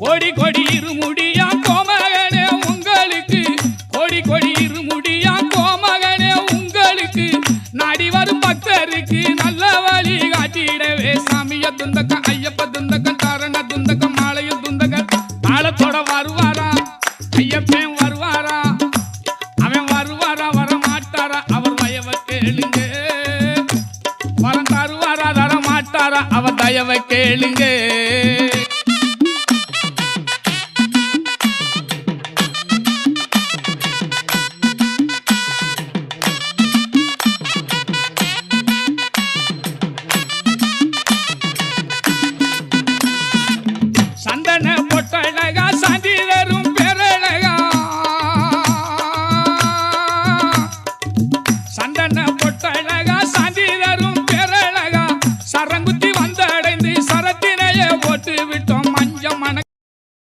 கோடி கோடி இருமுடியா கோமகனே உங்களுக்கு, கோடி கோடி இருமுடியா கோமகனே உங்களுக்கு, நாடி வரும் பக்தருக்கு நல்ல வழி காட்டிடவே சாமிய துந்தக்க ஐயப்ப துந்தக்க தாரண துந்தக்க மாலைய துந்தக்க தாளத்தோட வருவாரா ஐயப்பன் வருவாரா, அவன் வருவாரா வரமாட்டாரா அவர் தயவை கேளுங்க, வரம் தருவாரா தரமாட்டாரா அவர் தயவை கேளுங்க. சந்தன பொட்டழகா சாந்தி